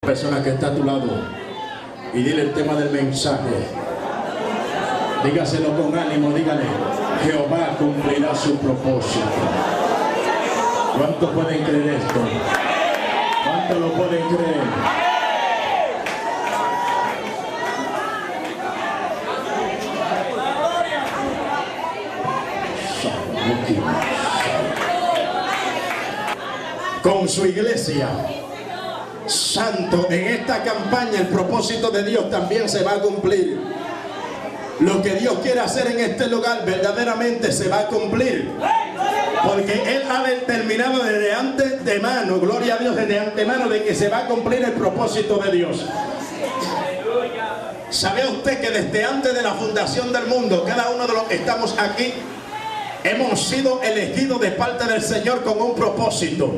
Persona que está a tu lado y dile el tema del mensaje. Dígaselo con ánimo, dígale: Jehová cumplirá su propósito. ¿Cuántos pueden creer esto? ¿Cuántos lo pueden creer? Con su iglesia, santo, en esta campaña el propósito de Dios también se va a cumplir. Lo que Dios quiere hacer en este lugar verdaderamente se va a cumplir, porque Él ha determinado desde antemano, gloria a Dios, desde antemano, de que se va a cumplir el propósito de Dios. ¿Sabe usted que desde antes de la fundación del mundo, cada uno de los que estamos aquí hemos sido elegidos de parte del Señor con un propósito?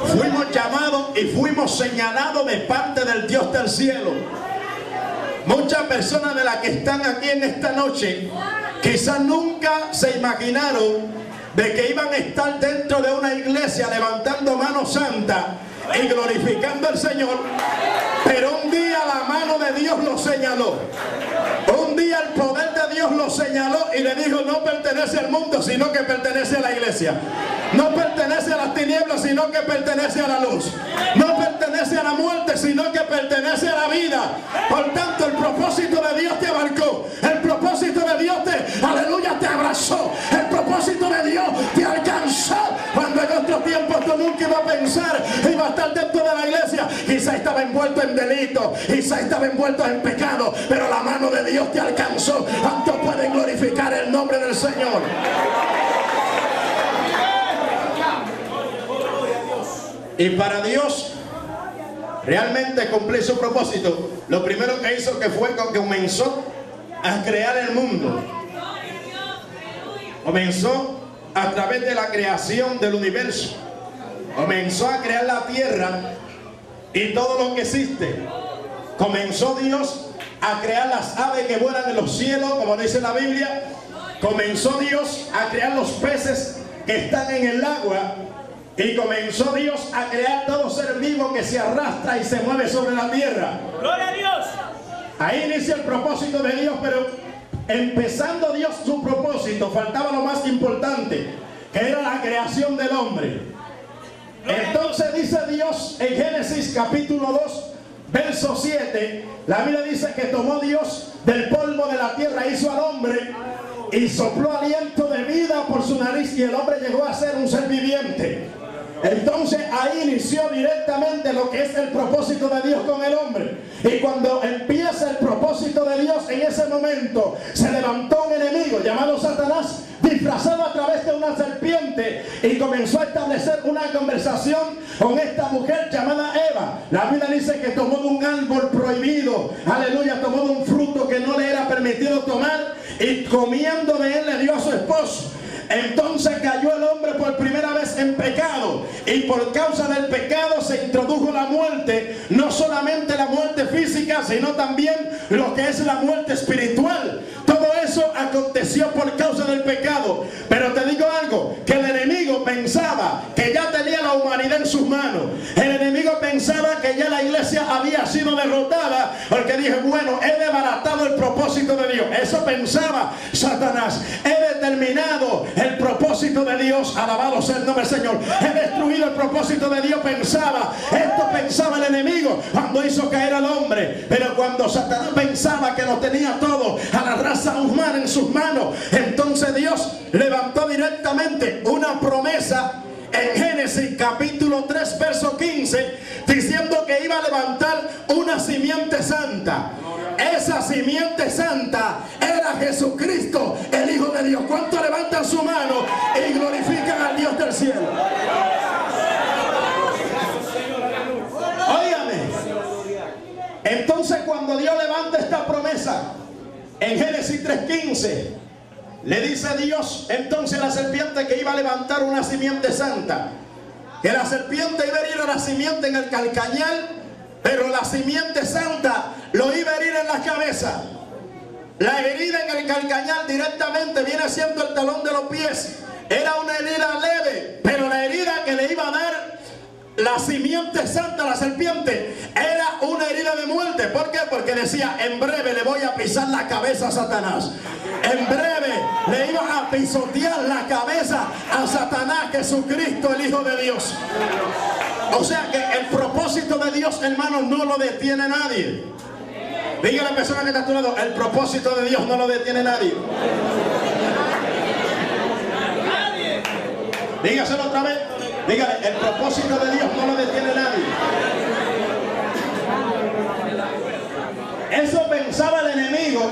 Fuimos llamados y fuimos señalados de parte del Dios del cielo. Muchas personas de las que están aquí en esta noche quizás nunca se imaginaron de que iban a estar dentro de una iglesia levantando manos santas y glorificando al Señor, pero un día la mano de Dios lo señaló. Un día el poder de Dios lo señaló y le dijo: no pertenece al mundo, sino que pertenece a la iglesia. No pertenece a las tinieblas, sino que pertenece a la luz. No pertenece a la muerte, sino que pertenece a la vida. Por tanto, el propósito de Dios te abarcó. El propósito de Dios te, aleluya, te abrazó. El propósito de Dios te alcanzó. Cuando en otro tiempo tú nunca ibas a pensar, iba a estar dentro de la iglesia. Quizá estaba envuelto en delito, quizá estaba envuelto en pecado, pero la mano de Dios te alcanzó. ¿Cuántos pueden glorificar el nombre del Señor? Y para Dios realmente cumplir su propósito, lo primero que hizo fue que comenzó a crear el mundo. Comenzó a través de la creación del universo. Comenzó a crear la tierra y todo lo que existe. Comenzó Dios a crear las aves que vuelan en los cielos, como dice la Biblia. Comenzó Dios a crear los peces que están en el agua. Y comenzó Dios a crear todo ser vivo que se arrastra y se mueve sobre la tierra. ¡Gloria a Dios! Ahí inicia el propósito de Dios, pero empezando Dios su propósito, faltaba lo más importante, que era la creación del hombre. Entonces dice Dios en Génesis capítulo 2, verso 7, la Biblia dice que tomó Dios del polvo de la tierra, hizo al hombre y sopló aliento de vida por su nariz y el hombre llegó a ser un ser viviente. Entonces ahí inició directamente lo que es el propósito de Dios con el hombre. Y cuando empieza el propósito de Dios, en ese momento se levantó un enemigo llamado Satanás, disfrazado a través de una serpiente, y comenzó a establecer una conversación con esta mujer llamada Eva. La Biblia dice que tomó de un árbol prohibido, aleluya, tomó de un fruto que no le era permitido tomar, y comiendo de él le dio a su esposo. Entonces cayó el hombre por primera vez en pecado, y por causa del pecado se introdujo la muerte, no solamente la muerte física, sino también lo que es la muerte espiritual. Todo eso aconteció por causa del pecado. Pero te digo algo, que el enemigo pensaba que ya tenía la humanidad en sus manos. El enemigo pensaba que ya la iglesia había sido derrotada, porque dije: bueno, he desbaratado el propósito de Dios. Eso pensaba Satanás. He determinado el propósito de Dios, alabado sea el nombre del Señor. He destruido el propósito de Dios, pensaba. Esto pensaba el enemigo cuando hizo caer al hombre. Pero cuando Satanás pensaba que lo tenía todo, a la raza humana en sus manos, entonces Dios levantó directamente una promesa en Génesis capítulo 3 verso 15, diciendo que iba a levantar una simiente santa. Esa simiente santa era Jesucristo, el Hijo de Dios. ¿Cuántos levantan su mano y glorifican al Dios del cielo? Óigame. Entonces cuando Dios levanta esta promesa en Génesis 3:15, le dice a Dios entonces a la serpiente que iba a levantar una simiente santa, que la serpiente iba a herir a la simiente en el calcañar, pero la simiente santa lo iba a herir en la cabeza. La herida en el calcañar directamente viene siendo el talón de los pies. Era una herida leve, pero la herida que le iba a dar la simiente santa, la serpiente, era una herida de muerte. ¿Por qué? Porque decía, en breve le voy a pisar la cabeza a Satanás. En breve le iba a pisotear la cabeza a Satanás, Jesucristo, el Hijo de Dios. O sea que el propósito de Dios, hermanos, no lo detiene nadie. Dígale a la persona que está a tu lado, el propósito de Dios no lo detiene nadie. Dígaselo otra vez. Dígale, el propósito de Dios no lo detiene nadie. Eso pensaba el enemigo,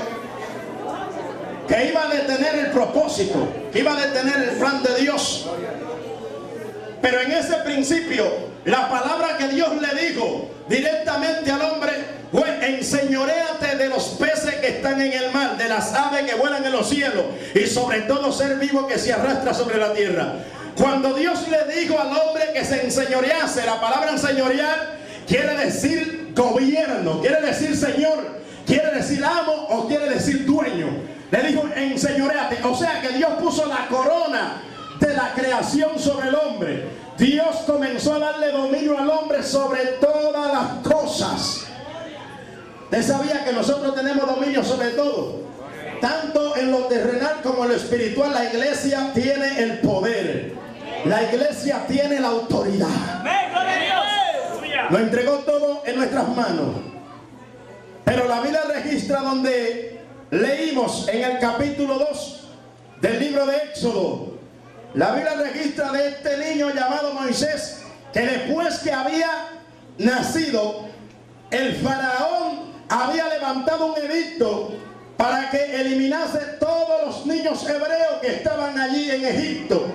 que iba a detener el propósito, que iba a detener el plan de Dios. Pero en ese principio, la palabra que Dios le dijo directamente al hombre fue: enseñoréate de los peces que están en el mar, de las aves que vuelan en los cielos, y sobre todo ser vivo que se arrastra sobre la tierra. Cuando Dios le dijo al hombre que se enseñorease, la palabra enseñorear quiere decir gobierno, quiere decir señor, quiere decir amo o quiere decir dueño. Le dijo enseñoreate, o sea que Dios puso la corona de la creación sobre el hombre. Dios comenzó a darle dominio al hombre sobre todas las cosas. ¿Usted sabía que nosotros tenemos dominio sobre todo? Tanto en lo terrenal como en lo espiritual. La iglesia tiene el poder. La iglesia tiene la autoridad. Lo entregó todo en nuestras manos. Pero la Biblia registra, donde leímos en el capítulo 2 del libro de Éxodo, la Biblia registra de este niño llamado Moisés, que después que había nacido, el faraón había levantado un edicto para que eliminase todos los niños hebreos que estaban allí en Egipto.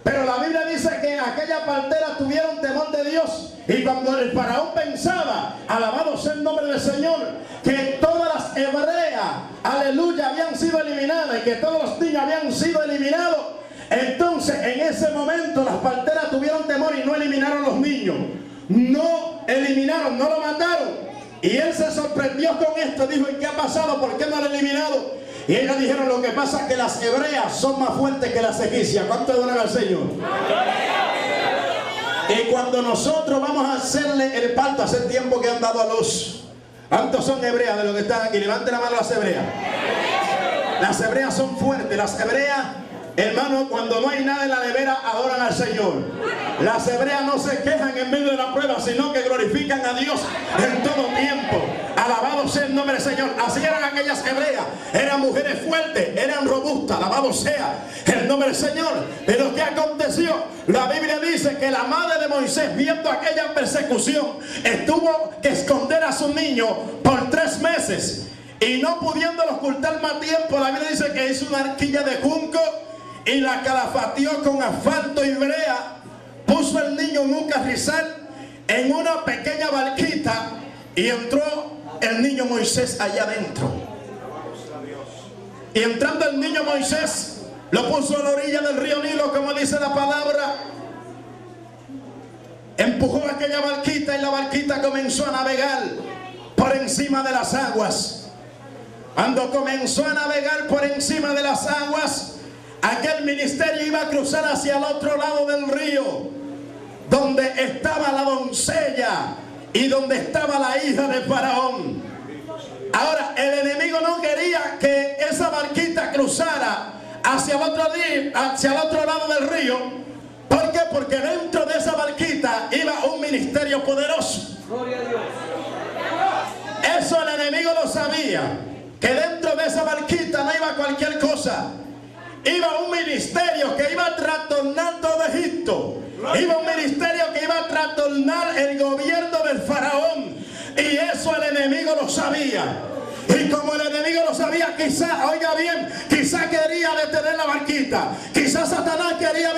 Pero la Biblia dice que aquella partera tuvieron temor de Dios, y cuando el faraón pensaba, alabado sea el nombre del Señor, que todas las hebreas, aleluya, habían sido eliminadas y que todos los niños habían sido eliminados, entonces en ese momento las parteras tuvieron temor y no eliminaron los niños. No eliminaron, no lo mataron. Y él se sorprendió con esto, dijo: ¿y qué ha pasado? ¿Por qué no lo han eliminado? Y ellos dijeron: lo que pasa es que las hebreas son más fuertes que las egipcias. ¿Cuánto adoran al Señor? Y cuando nosotros vamos a hacerle el parto, hace tiempo que han dado a luz, ¿cuántos son hebreas de los que están aquí? Levanten la mano las hebreas. Las hebreas son fuertes. Las hebreas, hermano, cuando no hay nada en la nevera, adoran al Señor. Las hebreas no se quejan en medio de la prueba, sino que glorifican a Dios en todo tiempo. Alabado sea el nombre del Señor. Así eran aquellas hebreas. Eran mujeres fuertes, eran robustas. Alabado sea el nombre del Señor. Pero ¿qué aconteció? La Biblia dice que la madre de Moisés, viendo aquella persecución, tuvo que esconder a su niño por 3 meses. Y no pudiéndolo ocultar más tiempo, la Biblia dice que hizo una arquilla de junco y la calafateó con asfalto y brea. Puso el niño en un carrizal, en una pequeña barquita, y entró el niño Moisés allá adentro. Y entrando el niño Moisés, lo puso a la orilla del río Nilo, como dice la palabra. Empujó aquella barquita y la barquita comenzó a navegar por encima de las aguas. Cuando comenzó a navegar por encima de las aguas, aquel ministerio iba a cruzar hacia el otro lado del río, donde estaba la doncella y donde estaba la hija de Faraón. Ahora, el enemigo no quería que esa barquita cruzara hacia el otro lado del río. ¿Por qué? Porque dentro de esa barquita iba un ministerio poderoso. Gloria a Dios. Eso el enemigo lo sabía, que dentro de esa barquita no iba cualquier cosa. Iba un ministerio que iba a trastornar todo Egipto. Iba un ministerio que iba a trastornar el gobierno del faraón. Y eso el enemigo lo sabía. Y como el enemigo lo sabía, quizá, oiga bien, quizá quería detener la barquita. Quizá Satanás quería